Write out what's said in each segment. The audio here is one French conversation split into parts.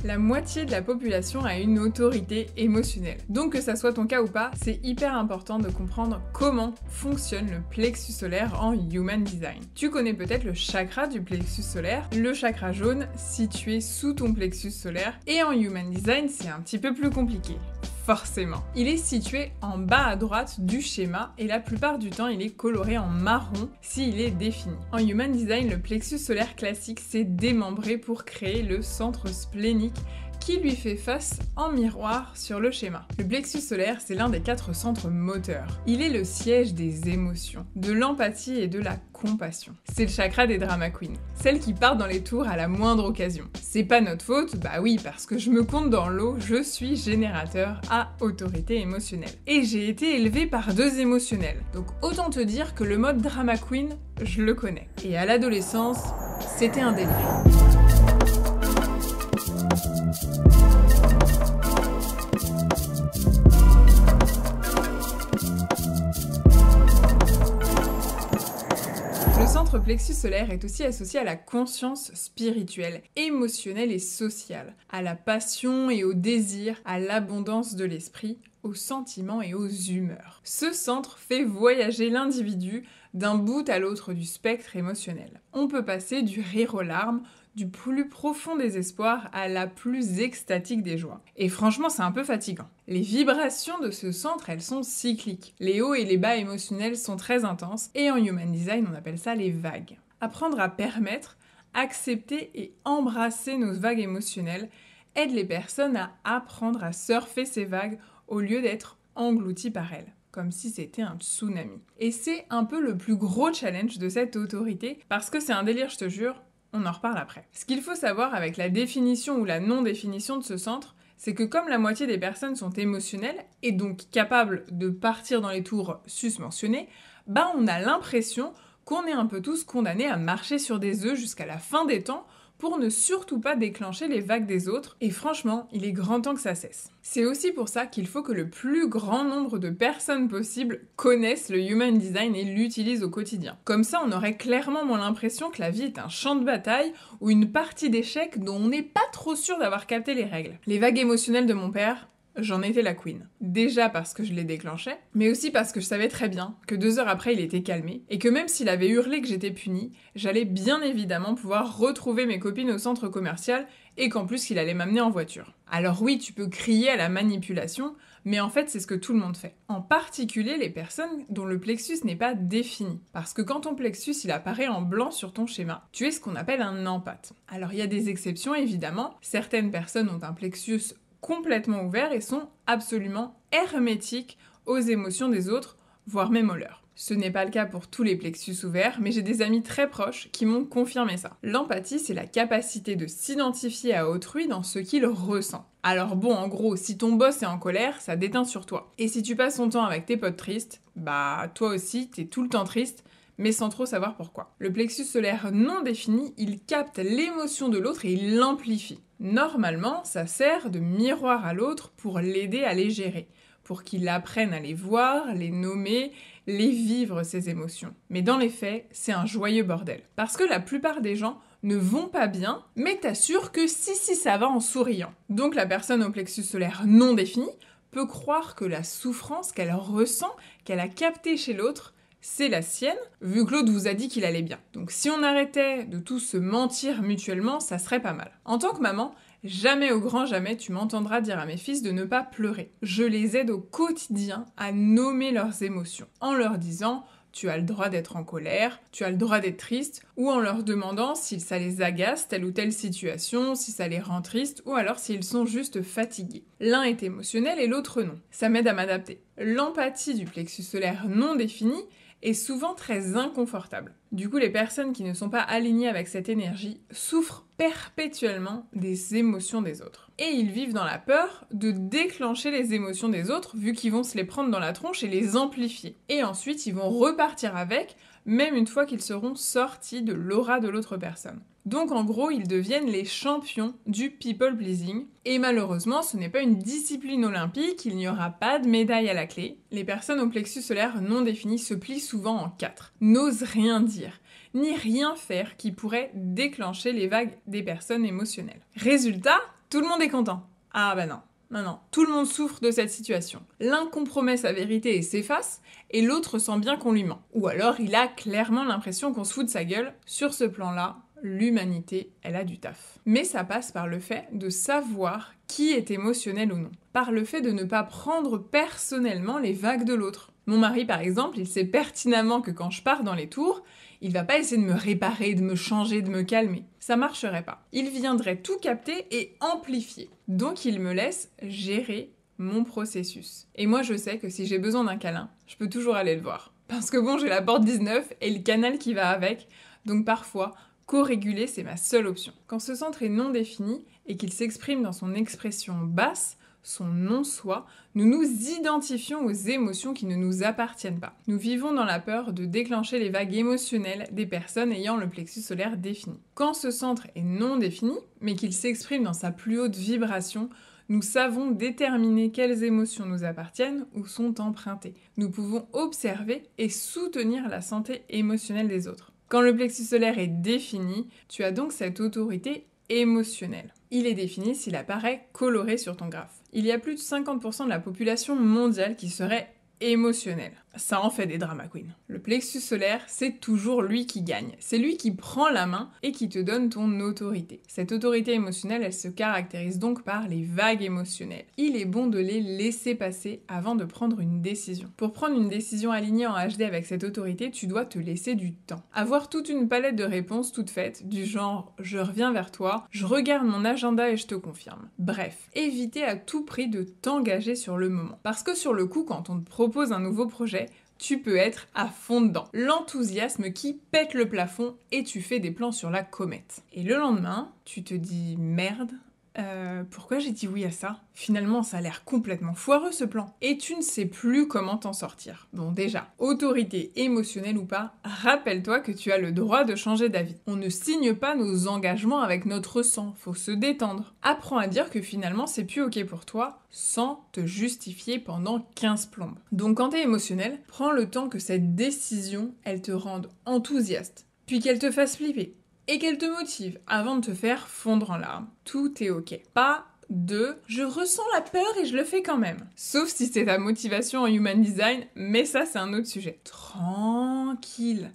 La moitié de la population a une autorité émotionnelle. Donc que ça soit ton cas ou pas, c'est hyper important de comprendre comment fonctionne le plexus solaire en Human Design. Tu connais peut-être le chakra du plexus solaire, le chakra jaune situé sous ton plexus solaire, et en Human Design c'est un petit peu plus compliqué. Forcément. Il est situé en bas à droite du schéma et la plupart du temps il est coloré en marron s'il est défini. En Human Design, le plexus solaire classique s'est démembré pour créer le centre splénique qui lui fait face en miroir sur le schéma. Le plexus solaire, c'est l'un des 4 centres moteurs. Il est le siège des émotions, de l'empathie et de la compassion. C'est le chakra des drama queens, celles qui partent dans les tours à la moindre occasion. C'est pas notre faute, bah oui, parce que je me compte dans l'eau, je suis générateur à autorité émotionnelle. Et j'ai été élevée par 2 émotionnels, donc autant te dire que le mode drama queen, je le connais. Et à l'adolescence, c'était un délire. Le centre plexus solaire est aussi associé à la conscience spirituelle, émotionnelle et sociale, à la passion et au désir, à l'abondance de l'esprit, aux sentiments et aux humeurs. Ce centre fait voyager l'individu d'un bout à l'autre du spectre émotionnel. On peut passer du rire aux larmes, du plus profond des espoirs à la plus extatique des joies. Et franchement, c'est un peu fatigant. Les vibrations de ce centre, elles sont cycliques. Les hauts et les bas émotionnels sont très intenses, et en Human Design, on appelle ça les vagues. Apprendre à permettre, accepter et embrasser nos vagues émotionnelles aide les personnes à apprendre à surfer ces vagues au lieu d'être englouties par elles, comme si c'était un tsunami. Et c'est un peu le plus gros challenge de cette autorité, parce que c'est un délire, je te jure. On en reparle après. Ce qu'il faut savoir avec la définition ou la non-définition de ce centre, c'est que comme la moitié des personnes sont émotionnelles et donc capables de partir dans les tours susmentionnés, on a l'impression qu'on est un peu tous condamnés à marcher sur des œufs jusqu'à la fin des temps pour ne surtout pas déclencher les vagues des autres, et franchement, il est grand temps que ça cesse. C'est aussi pour ça qu'il faut que le plus grand nombre de personnes possible connaissent le Human Design et l'utilisent au quotidien. Comme ça, on aurait clairement moins l'impression que la vie est un champ de bataille ou une partie d'échecs dont on n'est pas trop sûr d'avoir capté les règles. Les vagues émotionnelles de mon père, j'en étais la queen. Déjà parce que je les déclenchais, mais aussi parce que je savais très bien que 2 heures après il était calmé, et que même s'il avait hurlé que j'étais punie, j'allais bien évidemment pouvoir retrouver mes copines au centre commercial, et qu'en plus il allait m'amener en voiture. Alors oui, tu peux crier à la manipulation, mais en fait c'est ce que tout le monde fait. En particulier les personnes dont le plexus n'est pas défini. Parce que quand ton plexus il apparaît en blanc sur ton schéma, tu es ce qu'on appelle un empathe. Alors il y a des exceptions évidemment, certaines personnes ont un plexus complètement ouverts et sont absolument hermétiques aux émotions des autres, voire même aux leurs. Ce n'est pas le cas pour tous les plexus ouverts, mais j'ai des amis très proches qui m'ont confirmé ça. L'empathie, c'est la capacité de s'identifier à autrui dans ce qu'il ressent. Alors bon, en gros, si ton boss est en colère, ça déteint sur toi. Et si tu passes ton temps avec tes potes tristes, toi aussi, t'es tout le temps triste, mais sans trop savoir pourquoi. Le plexus solaire non défini, il capte l'émotion de l'autre et il l'amplifie. Normalement, ça sert de miroir à l'autre pour l'aider à les gérer, pour qu'il apprenne à les voir, les nommer, les vivre ses émotions. Mais dans les faits, c'est un joyeux bordel. Parce que la plupart des gens ne vont pas bien, mais t'assures que si ça va en souriant. Donc la personne au plexus solaire non défini peut croire que la souffrance qu'elle ressent, qu'elle a captée chez l'autre, c'est la sienne, vu que l'autre vous a dit qu'il allait bien. Donc si on arrêtait de tous se mentir mutuellement, ça serait pas mal. En tant que maman, jamais au grand jamais tu m'entendras dire à mes fils de ne pas pleurer. Je les aide au quotidien à nommer leurs émotions, en leur disant « tu as le droit d'être en colère, tu as le droit d'être triste », ou en leur demandant si ça les agace, telle ou telle situation, si ça les rend tristes, ou alors s'ils sont juste fatigués. L'un est émotionnel et l'autre non. Ça m'aide à m'adapter. L'empathie du plexus solaire non défini est souvent très inconfortable. Du coup, les personnes qui ne sont pas alignées avec cette énergie souffrent perpétuellement des émotions des autres. Et ils vivent dans la peur de déclencher les émotions des autres, vu qu'ils vont se les prendre dans la tronche et les amplifier. Et ensuite, ils vont repartir avec, même une fois qu'ils seront sortis de l'aura de l'autre personne. Donc en gros, ils deviennent les champions du people pleasing. Et malheureusement, ce n'est pas une discipline olympique, il n'y aura pas de médaille à la clé. Les personnes au plexus solaire non défini se plient souvent en 4. N'osent rien dire, ni rien faire qui pourrait déclencher les vagues des personnes émotionnelles. Résultat, tout le monde est content. Ah bah non. Non, tout le monde souffre de cette situation. L'un compromet sa vérité et s'efface, et l'autre sent bien qu'on lui ment. Ou alors il a clairement l'impression qu'on se fout de sa gueule. Sur ce plan-là, l'humanité, elle a du taf. Mais ça passe par le fait de savoir qui est émotionnel ou non. Par le fait de ne pas prendre personnellement les vagues de l'autre. Mon mari, par exemple, il sait pertinemment que quand je pars dans les tours, il va pas essayer de me réparer, de me changer, de me calmer. Ça marcherait pas. Il viendrait tout capter et amplifier. Donc il me laisse gérer mon processus. Et moi je sais que si j'ai besoin d'un câlin, je peux toujours aller le voir. Parce que bon, j'ai la porte 19 et le canal qui va avec, donc parfois, co-réguler c'est ma seule option. Quand ce centre est non défini et qu'il s'exprime dans son expression basse, son non-soi, nous nous identifions aux émotions qui ne nous appartiennent pas. Nous vivons dans la peur de déclencher les vagues émotionnelles des personnes ayant le plexus solaire défini. Quand ce centre est non défini, mais qu'il s'exprime dans sa plus haute vibration, nous savons déterminer quelles émotions nous appartiennent ou sont empruntées. Nous pouvons observer et soutenir la santé émotionnelle des autres. Quand le plexus solaire est défini, tu as donc cette autorité émotionnelle. Il est défini s'il apparaît coloré sur ton graphe. Il y a plus de 50% de la population mondiale qui serait émotionnelle. Ça en fait des drama queens. Le plexus solaire, c'est toujours lui qui gagne. C'est lui qui prend la main et qui te donne ton autorité. Cette autorité émotionnelle, elle se caractérise donc par les vagues émotionnelles. Il est bon de les laisser passer avant de prendre une décision. Pour prendre une décision alignée en HD avec cette autorité, tu dois te laisser du temps. Avoir toute une palette de réponses toutes faites, du genre « je reviens vers toi »,« je regarde mon agenda et je te confirme ». Bref, éviter à tout prix de t'engager sur le moment. Parce que sur le coup, quand on te propose un nouveau projet, tu peux être à fond dedans. L'enthousiasme qui pète le plafond et tu fais des plans sur la comète. Et le lendemain, tu te dis merde, pourquoi j'ai dit oui à ça ? Finalement, ça a l'air complètement foireux ce plan. Et tu ne sais plus comment t'en sortir. Bon, déjà, autorité émotionnelle ou pas, rappelle-toi que tu as le droit de changer d'avis. On ne signe pas nos engagements avec notre sang, faut se détendre. Apprends à dire que finalement c'est plus ok pour toi, sans te justifier pendant 15 plombes. Donc quand t'es émotionnel, prends le temps que cette décision, elle te rende enthousiaste, puis qu'elle te fasse flipper. Et qu'elle te motive avant de te faire fondre en larmes. Tout est ok. Pas de « je ressens la peur et je le fais quand même ». Sauf si c'est ta motivation en human design, mais ça c'est un autre sujet. Tranquille.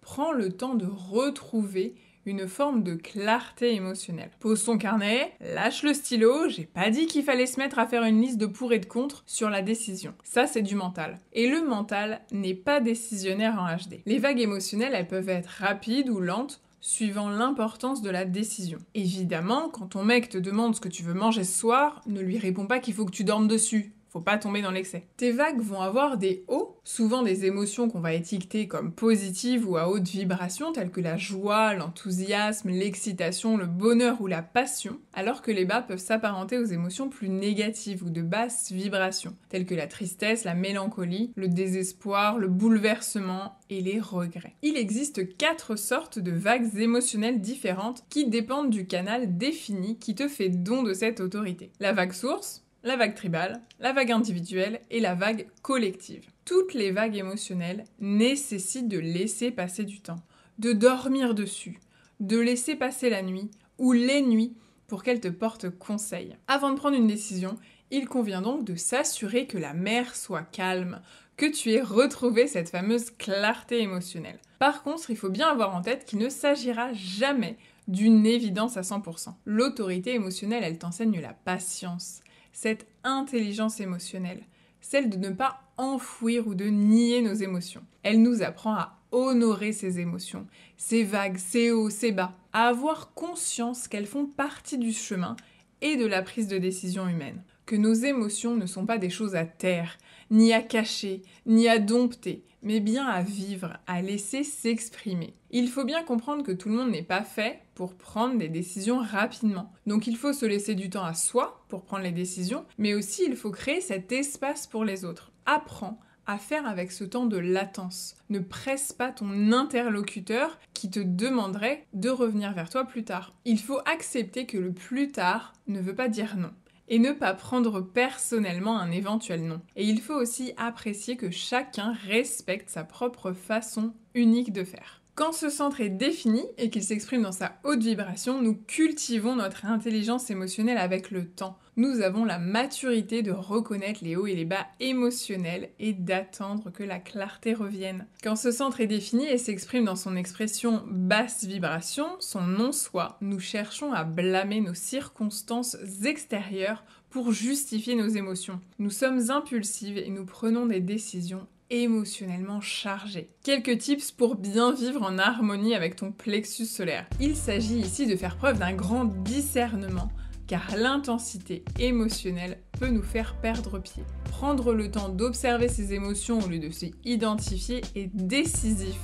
Prends le temps de retrouver une forme de clarté émotionnelle. Pose ton carnet, lâche le stylo, j'ai pas dit qu'il fallait se mettre à faire une liste de pour et de contre sur la décision. Ça, c'est du mental. Et le mental n'est pas décisionnaire en HD. Les vagues émotionnelles, elles peuvent être rapides ou lentes, suivant l'importance de la décision. Évidemment, quand ton mec te demande ce que tu veux manger ce soir, ne lui réponds pas qu'il faut que tu dormes dessus. Faut pas tomber dans l'excès. Tes vagues vont avoir des hauts, souvent des émotions qu'on va étiqueter comme positives ou à haute vibration, telles que la joie, l'enthousiasme, l'excitation, le bonheur ou la passion, alors que les bas peuvent s'apparenter aux émotions plus négatives ou de basse vibration, telles que la tristesse, la mélancolie, le désespoir, le bouleversement et les regrets. Il existe 4 sortes de vagues émotionnelles différentes qui dépendent du canal défini qui te fait don de cette autorité. La vague source, la vague tribale, la vague individuelle et la vague collective. Toutes les vagues émotionnelles nécessitent de laisser passer du temps, de dormir dessus, de laisser passer la nuit ou les nuits pour qu'elles te portent conseil. Avant de prendre une décision, il convient donc de s'assurer que la mer soit calme, que tu aies retrouvé cette fameuse clarté émotionnelle. Par contre, il faut bien avoir en tête qu'il ne s'agira jamais d'une évidence à 100%. L'autorité émotionnelle, elle t'enseigne la patience, cette intelligence émotionnelle, celle de ne pas enfouir ou de nier nos émotions. Elle nous apprend à honorer ces émotions, ces vagues, ces hauts, ces bas, à avoir conscience qu'elles font partie du chemin et de la prise de décision humaine. Que nos émotions ne sont pas des choses à taire, ni à cacher, ni à dompter, mais bien à vivre, à laisser s'exprimer. Il faut bien comprendre que tout le monde n'est pas fait pour prendre des décisions rapidement. Donc il faut se laisser du temps à soi pour prendre les décisions, mais aussi il faut créer cet espace pour les autres. Apprends à faire avec ce temps de latence. Ne presse pas ton interlocuteur qui te demanderait de revenir vers toi plus tard. Il faut accepter que le plus tard ne veut pas dire non. Et ne pas prendre personnellement un éventuel non. Et il faut aussi apprécier que chacun respecte sa propre façon unique de faire. Quand ce centre est défini et qu'il s'exprime dans sa haute vibration, nous cultivons notre intelligence émotionnelle avec le temps. Nous avons la maturité de reconnaître les hauts et les bas émotionnels et d'attendre que la clarté revienne. Quand ce centre est défini et s'exprime dans son expression basse vibration, son non-soi, nous cherchons à blâmer nos circonstances extérieures pour justifier nos émotions. Nous sommes impulsives et nous prenons des décisions émotionnellement chargées. Quelques tips pour bien vivre en harmonie avec ton plexus solaire. Il s'agit ici de faire preuve d'un grand discernement, car l'intensité émotionnelle peut nous faire perdre pied. Prendre le temps d'observer ses émotions au lieu de s'y identifier est décisif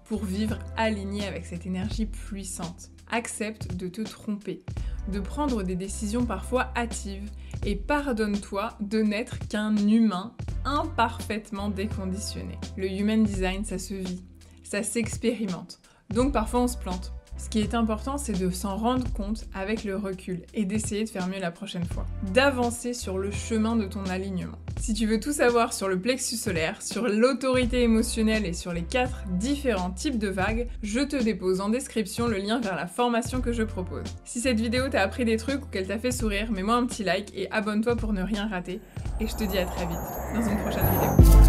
pour vivre aligné avec cette énergie puissante. Accepte de te tromper, de prendre des décisions parfois hâtives et pardonne-toi de n'être qu'un humain imparfaitement déconditionné. Le human design, ça se vit, ça s'expérimente, donc parfois on se plante. Ce qui est important, c'est de s'en rendre compte avec le recul et d'essayer de faire mieux la prochaine fois. D'avancer sur le chemin de ton alignement. Si tu veux tout savoir sur le plexus solaire, sur l'autorité émotionnelle et sur les 4 différents types de vagues, je te dépose en description le lien vers la formation que je propose. Si cette vidéo t'a appris des trucs ou qu'elle t'a fait sourire, mets-moi un petit like et abonne-toi pour ne rien rater. Et je te dis à très vite dans une prochaine vidéo.